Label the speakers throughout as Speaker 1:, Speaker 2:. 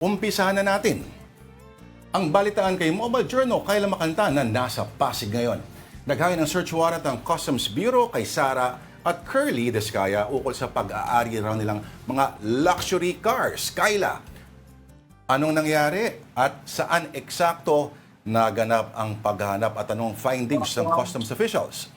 Speaker 1: Umpisahan na natin. Ang balitaan kay Mobile Journal, Kayla Macanta na nasa Pasig ngayon. Naghain ng search warrant ang Customs Bureau kay Sara at Curly Descaya ukol sa pag-aari raw nilang mga luxury cars. Kayla, anong nangyari at saan eksakto naganap ang paghahanap at anong findings ng customs officials?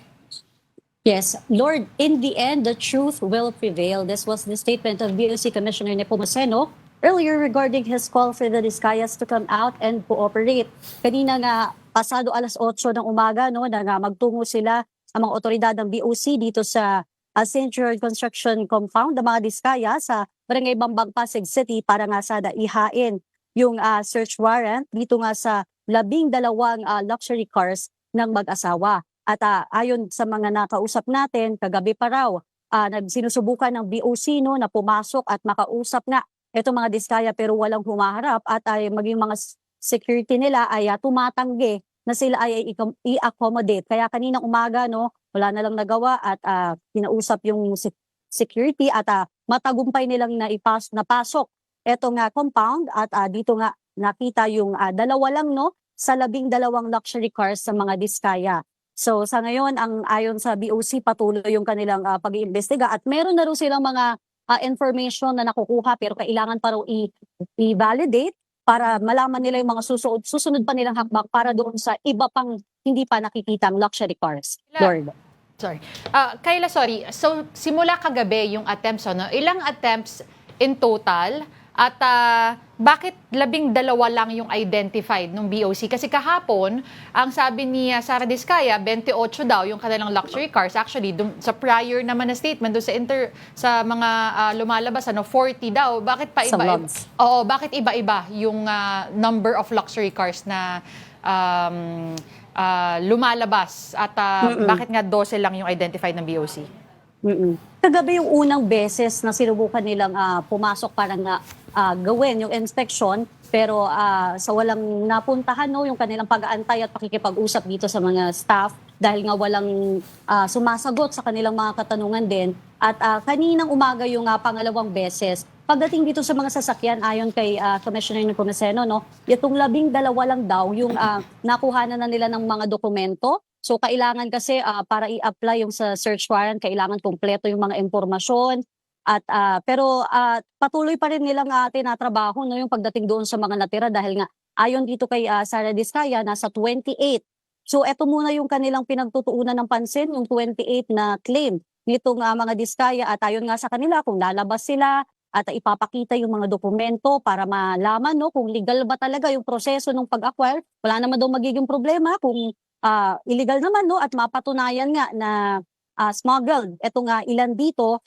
Speaker 2: Yes, Lord, in the end, the truth will prevail. This was the statement of BOC Commissioner Nepomuceno earlier regarding his call for the Discayas to come out and cooperate. Kanina nga, pasado alas 8 ng umaga, no, na nga magtungo sila ang mga otoridad ng BOC dito sa St. George Construction Compound, ng mga Discaya sa Barangay Bambang, Pasig City para nga sada ihain yung search warrant dito nga sa 12 luxury cars ng mag-asawa. At ayon sa mga nakausap natin, kagabi pa raw, sinusubukan ng BOC no, na pumasok at makausap nga itong mga Discaya pero walang humaharap at maging mga security nila ay tumatanggi na sila ay i-accommodate. Kaya kaninang umaga no, wala na lang nagawa at kinausap yung security at matagumpay nilang napasok etong compound at dito nga nakita yung dalawa lang no sa 12 luxury cars sa mga Discaya. So sa ngayon, ayon sa BOC, patuloy yung kanilang pag-iimbestiga at meron na rin silang mga information na nakukuha pero kailangan pa raw i-validate para malaman nila yung mga susunod pa nilang hakbang para doon sa iba pang hindi pa nakikitang luxury cars. Lord.
Speaker 3: Sorry. Kayla, sorry. So simula kagabi yung attempts, ano? Ilang attempts in total? At bakit 12 lang yung identified ng BOC? Kasi kahapon, ang sabi ni Sara Descaya, 28 daw yung kanilang luxury cars. Actually, sa prior naman na statement, sa mga lumalabas, 40 daw. Bakit pa iba? Oo, bakit iba-iba yung number of luxury cars na lumalabas? At bakit nga 12 lang yung identified ng BOC?
Speaker 2: Kagabi yung unang beses na sinubukan nilang pumasok para nga gawin yung inspection pero sa walang napuntahan no, yung kanilang pag-aantay at pakikipag-usap dito sa mga staff dahil nga walang sumasagot sa kanilang mga katanungan din. At kaninang umaga yung pangalawang beses, pagdating dito sa mga sasakyan ayon kay Commissioner Nepomuceno, no, itong 12 lang daw yung nakuhanan na nila ng mga dokumento. So kailangan kasi para i-apply yung sa search warrant, kailangan kumpleto yung mga impormasyon. At pero patuloy pa rin nilang tinatrabaho no yung pagdating doon sa mga natira dahil nga ayon dito kay Sara Descaya nasa 28. So eto muna yung kanilang pinagtutuunan ng pansin, yung 28 na claim nitong mga Descaya at ayon nga sa kanila kung lalabas sila at ipapakita yung mga dokumento para malaman no kung legal ba talaga yung proseso ng pag-acquire. Wala naman daw magiging problema kung illegal naman no at mapatunayan nga na smuggled. Eto nga ilan dito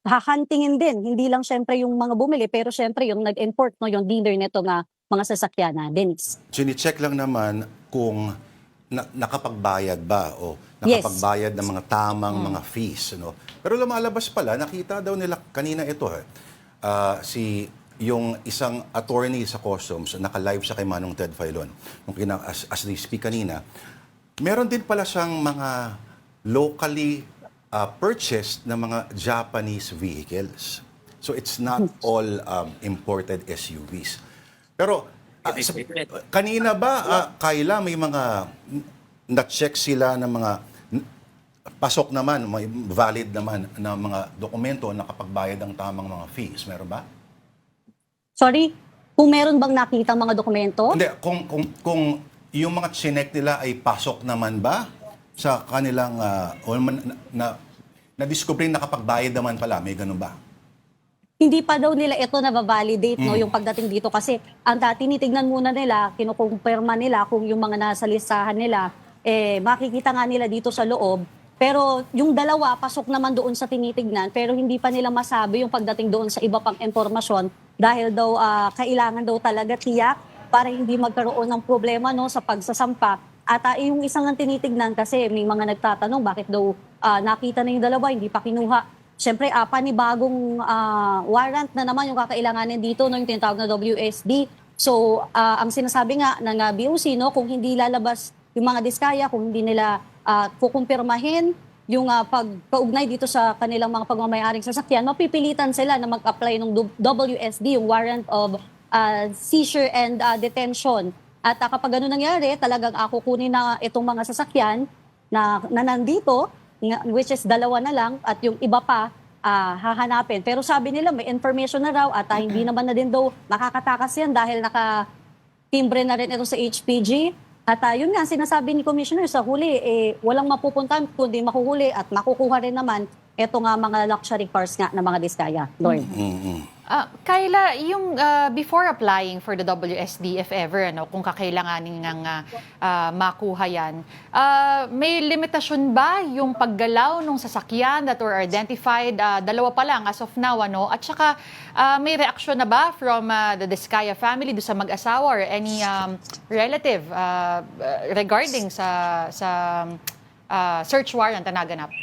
Speaker 2: hahantingin din, hindi lang syempre yung mga bumili, pero syempre yung nag-import, no, yung dealer nito nga mga sasakyan na, Dennis.
Speaker 1: Chine-check lang naman kung nakapagbayad ba o nakapagbayad ng mga tamang mga fees. No? Pero lumalabas pala, nakita daw nila kanina ito, yung isang attorney sa Customs, naka-live siya kay Manong Ted Filon, as they speak kanina, meron din pala siyang mga locally purchased ng mga Japanese vehicles. So it's not all imported SUVs. Pero kanina ba, Kayla, may mga na-check sila ng mga pasok naman, may valid naman na mga dokumento na nakapagbayad ng tamang mga fees? Meron ba?
Speaker 2: Sorry, kung meron bang nakita mga dokumento?
Speaker 1: Hindi, kung yung mga chinek nila ay pasok naman ba sa kanilang na-discover nakapagbayad naman pala, may ganun ba?
Speaker 2: Hindi pa daw nila ito na-validate no, yung pagdating dito kasi ang tinitignan muna nila, kinukumpirma nila kung yung mga nasa listahan nila, makikita nga nila dito sa loob. Pero yung dalawa, pasok naman doon sa tinitignan pero hindi pa nila masabi yung pagdating doon sa iba pang impormasyon dahil daw kailangan daw talaga tiyak para hindi magkaroon ng problema no, sa pagsasampa. At yung isang ang tinitignan kasi may mga nagtatanong bakit daw nakita na yung dalawa, hindi pa kinuha. Siyempre, panibagong warrant na naman yung kakailanganin dito, no, yung tinatawag na WSD. So, ang sinasabi nga ng BOC, no, kung hindi lalabas yung mga Discaya, kung hindi nila kukumpirmahin yung pagkaugnay dito sa kanilang mga pagmamayaring sasakyan, mapipilitan sila na mag-apply ng WSD, yung Warrant of seizure and detention. At kapag ganun nangyari, talagang kukunin na itong mga sasakyan na nandito, which is dalawa na lang, at yung iba pa, hahanapin. Pero sabi nila, may information na raw at hindi naman na din daw makakatakas yan dahil naka-timbre na rin ito sa HPG. At yun nga, sinasabi ni Commissioner, sa huli, walang mapupuntahan kundi makuhuli at makukuha rin naman ito nga mga luxury cars nga na mga Diskaya. Lord.
Speaker 3: Kayla, yung before applying for the WSD, if ever, kung kakailanganin ng makuha yan, may limitasyon ba yung paggalaw ng sasakyan that were identified? Dalawa pa lang as of now, At saka, may reaksyon na ba from the Diskaya family do sa mag-asawa or any relative regarding sa search warrant na naganap?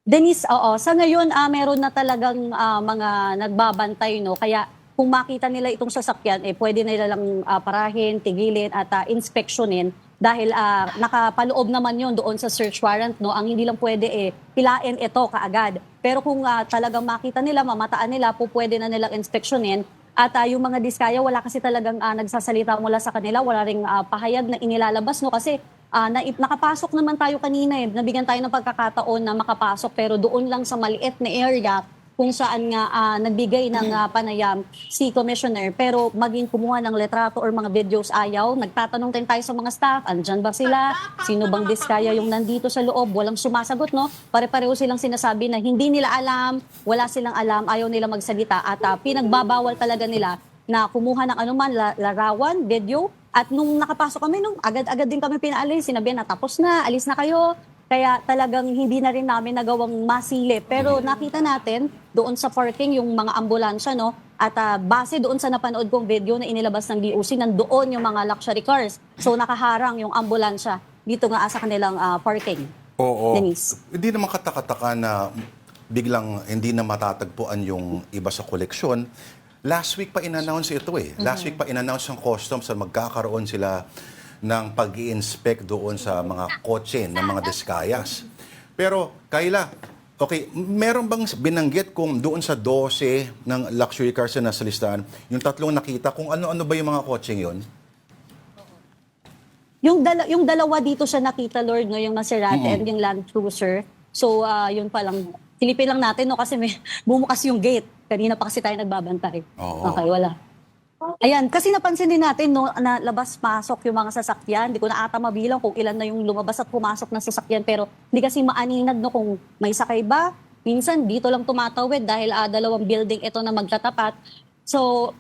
Speaker 2: Denise, oo. Sa ngayon, meron na talagang mga nagbabantay, no? Kaya kung makita nila itong sasakyan, pwede nila lang parahin, tigilin at inspeksyonin dahil nakapaloob naman yun doon sa search warrant, no? Ang hindi lang pwede pilain ito kaagad. Pero kung talagang makita nila, mamataan nila, pwede na nilang inspeksyonin. At yung mga Diskaya, wala kasi talagang nagsasalita mula sa kanila, wala ring pahayag na inilalabas, no? Kasi nakapasok naman tayo kanina nabigyan tayo ng pagkakataon na makapasok pero doon lang sa maliit na area kung saan nga nagbigay ng panayam si Commissioner. Pero maging kumuha ng letrato or mga videos ayaw. Nagtatanong din tayo sa mga staff, andyan ba sila? Sino bang Diskaya yung nandito sa loob? Walang sumasagot, no? Pare-pareho silang sinasabi na hindi nila alam, wala silang alam, ayaw nila magsalita at pinagbabawal talaga nila na kumuha ng anuman, larawan, video. At nung nakapasok kami, agad-agad din kami pinaalis. Sinabi na tapos na, alis na kayo. Kaya talagang hindi na rin namin nagawang masilip. Pero nakita natin doon sa parking yung mga ambulansya, no? At base doon sa napanood kong video na inilabas ng DOC, nandoon yung mga luxury cars. So nakaharang yung ambulansya dito nga sa kanilang parking.
Speaker 1: Oo.
Speaker 2: Denise.
Speaker 1: Hindi naman katakataka na biglang hindi na matatagpuan yung iba sa koleksyon. Last week pa in-announce ito Last week pa in-announce ng customs na magkakaroon sila ng pag-i-inspect doon sa mga kotse ng mga Diskayas. Pero, Kayla, okay, meron bang binanggit kung doon sa 12 ng luxury cars na nasa listahan, yung tatlong nakita, kung ano-ano ba yung mga kotseng yun?
Speaker 2: Yung dalawa dito siya nakita, Lord, no? Yung Maserati and yung Land Cruiser. So, yun pa lang. Silipin lang natin, no? Kasi may bumukas yung gate. Kanina pa kasi tayo nagbabantay.
Speaker 1: Oo.
Speaker 2: Okay, wala. Ayan, kasi napansin din natin, no, na labas-pasok yung mga sasakyan. Hindi ko na ata mabilang kung ilan na yung lumabas at pumasok na sasakyan. Pero hindi kasi maaninag, no, kung may sakay ba. Minsan, dito lang tumatawid dahil dalawang building ito na magtatapat. So,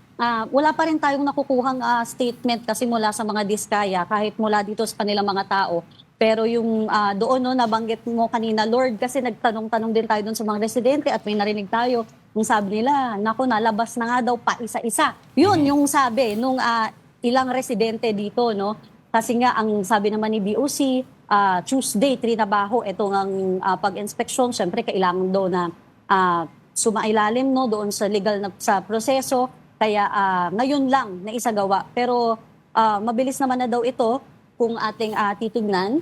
Speaker 2: wala pa rin tayong nakukuhang statement kasi mula sa mga Diskaya, kahit mula dito sa kanilang mga tao. Pero yung doon, no, nabanggit mo kanina, Lord, kasi nagtanong-tanong din tayo doon sa mga residente at may narinig tayo. Yung sabi nila, naku, nalabas na nga daw pa isa-isa. Yun yung sabi nung ilang residente dito, no? Kasi nga, ang sabi naman ni BOC, Tuesday, trinabaho itong pag-inspeksyon. Siyempre, kailangan daw na sumailalim, no, doon sa legal na sa proseso. Kaya ngayon lang na isagawa. Pero mabilis naman na daw ito kung ating titignan.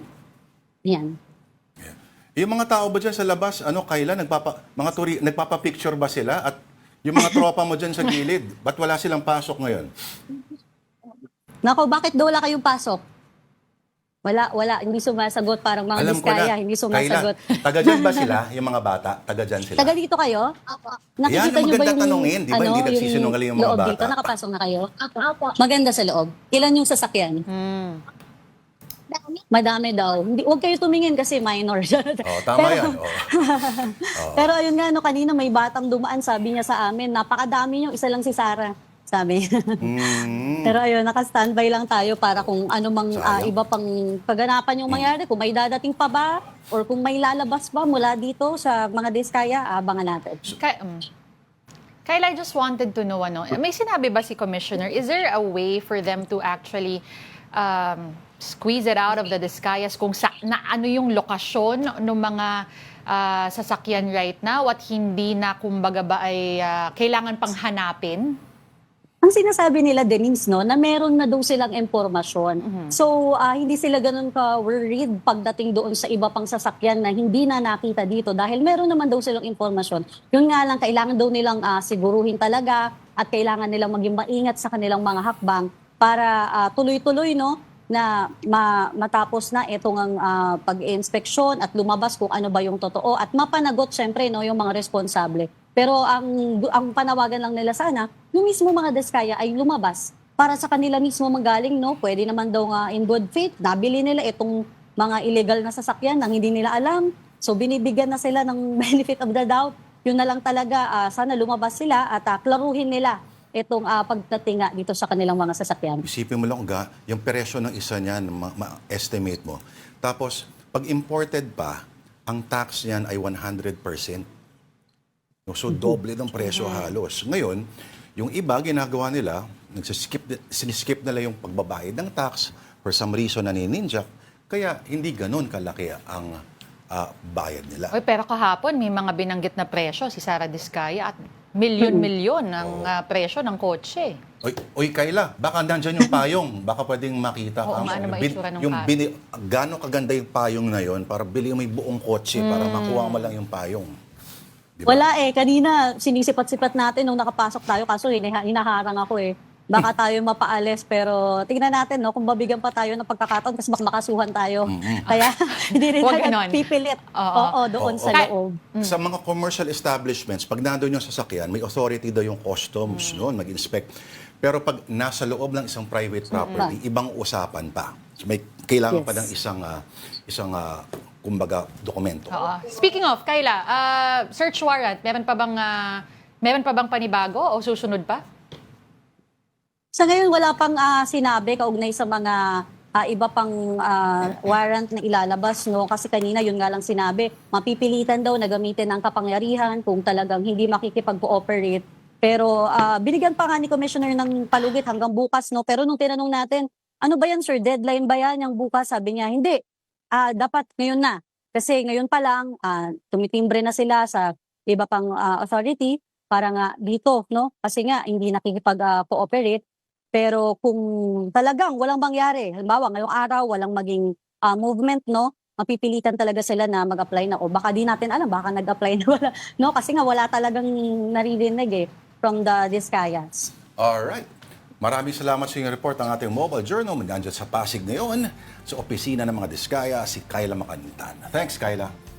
Speaker 2: Yan.
Speaker 1: Yung mga tao ba dyan sa labas, Kayla, nagpapa-picture ba sila? At yung mga tropa mo dyan sa gilid, ba't wala silang pasok ngayon?
Speaker 2: Nako, bakit daw wala kayong pasok? Wala, hindi sumasagot. Parang mga
Speaker 1: Alam ko
Speaker 2: Diskaya,
Speaker 1: na.
Speaker 2: hindi sumasagot.
Speaker 1: Kayla, taga dyan ba sila, yung mga bata? Taga dyan sila?
Speaker 2: Taga dito kayo?
Speaker 1: Yan ang maganda tanungin, di ba? Hindi nagsisinungaling yung mga
Speaker 2: loob
Speaker 1: bata.
Speaker 2: dito, nakapasok na kayo? Maganda sa loob. Ilan yung sasakyan? Madami daw. Huwag kayo tumingin kasi minor.
Speaker 1: Tama yan.
Speaker 2: Pero ayun nga, no, kanina may batang dumaan, sabi niya sa amin, napakadami yung isa lang si Sarah, sabi. Pero ayun, naka-standby lang tayo para kung ano mang iba pang kaganapan yung mangyari, kung may dadating pa ba, or kung may lalabas ba mula dito sa mga Diskaya, abangan natin.
Speaker 3: Kayla, I just wanted to know, may sinabi ba si Commissioner, is there a way for them to actually squeeze it out of the Diskayas kung ano yung lokasyon ng mga sasakyan right now at hindi na kumbaga ba ay kailangan pang hanapin?
Speaker 2: Ang sinasabi nila, Denise, no, na meron na daw silang impormasyon. So, hindi sila ganun ka-worried pagdating doon sa iba pang sasakyan na hindi na nakita dito dahil meron naman daw silang impormasyon. Yun nga lang, kailangan daw nilang siguruhin talaga at kailangan nilang maging maingat sa kanilang mga hakbang para tuloy-tuloy, no, na matapos na itong ang pag-inspeksyon at lumabas kung ano ba yung totoo at mapanagot syempre, no, yung mga responsable. Pero ang panawagan lang nila sana, yung mismo mga Diskaya ay lumabas para sa kanila mismo manggaling, no? Pwede naman daw nga in good faith, nabili nila itong mga illegal na sasakyan nang hindi nila alam. So binibigyan na sila ng benefit of the doubt. Yun na lang talaga, sana lumabas sila at klaruhin nila itong pagdating dito sa kanilang mga sasakyan.
Speaker 1: Isipin mo lang, yung presyo ng isa niyan, ma-estimate mo. Tapos, pag imported pa, ang tax niyan ay 100%. So, doble ng presyo halos. Ngayon, yung iba, ginagawa nila, siniskip nila yung pagbabayad ng tax, for some reason naninindyak, kaya hindi ganun kalaki ang bayad nila.
Speaker 3: Oy, pero kahapon may mga binanggit na presyo si Sara Diskaya at milyon-milyon ang presyo ng kotse.
Speaker 1: Oy, Kayla, baka nandyan yung payong. Baka pwedeng makita.
Speaker 3: Oo, ano ba itsura ng payong?
Speaker 1: Gano'ng kaganda yung payong na yon para bili mo yung buong kotse para makuha mo lang yung payong. Diba?
Speaker 2: Wala kanina sinisipat-sipat natin nung nakapasok tayo kaso hinaharang ako Baka tayo mapaalis pero tingnan natin no kung babigyan pa tayo ng pagkakataon kasi baka makasuhan tayo. Kaya hindi rin
Speaker 3: Huwag
Speaker 2: tayo
Speaker 3: ganon.
Speaker 2: pipilit.
Speaker 3: Oo.
Speaker 2: Doon
Speaker 1: Oo.
Speaker 2: sa loob.
Speaker 1: Sa mga commercial establishments, pag nandun yung sasakyan, may authority daw yung customs noon mag-inspect. Pero pag nasa loob ng isang private property, ibang usapan pa. So may kailangan pa ng isang kumbaga dokumento.
Speaker 3: Oo. Speaking of, Kayla, search warrant, meron pa bang panibago o susunod pa?
Speaker 2: Sa ngayon wala pang sinabi kaugnay sa mga iba pang warrant na ilalabas no kasi kanina yun nga lang sinabi mapipilitan daw na gamitin ang kapangyarihan kung talagang hindi makikipag-cooperate. Pero binigyan pa nga ni Commissioner ng palugit hanggang bukas no pero nung tinanong natin ano ba yan sir deadline ba yan yung bukas sabi niya hindi dapat ngayon na kasi ngayon pa lang tumitimbre na sila sa iba pang authority para nga dito no kasi nga hindi nakikipag-cooperate. Pero kung talagang walang mangyari, halimbawa ngayong araw walang maging movement, no? Mapipilitan talaga sila na mag-apply na o baka di natin alam, baka nag-apply na wala, no? Kasi nga wala talagang naririnig from the Diskayas.
Speaker 1: Alright. Maraming salamat sa inyong report ng ating mobile journal. Nandiyan sa Pasig ngayon, sa opisina ng mga Diskaya, si Kayla Makantan. Thanks, Kayla.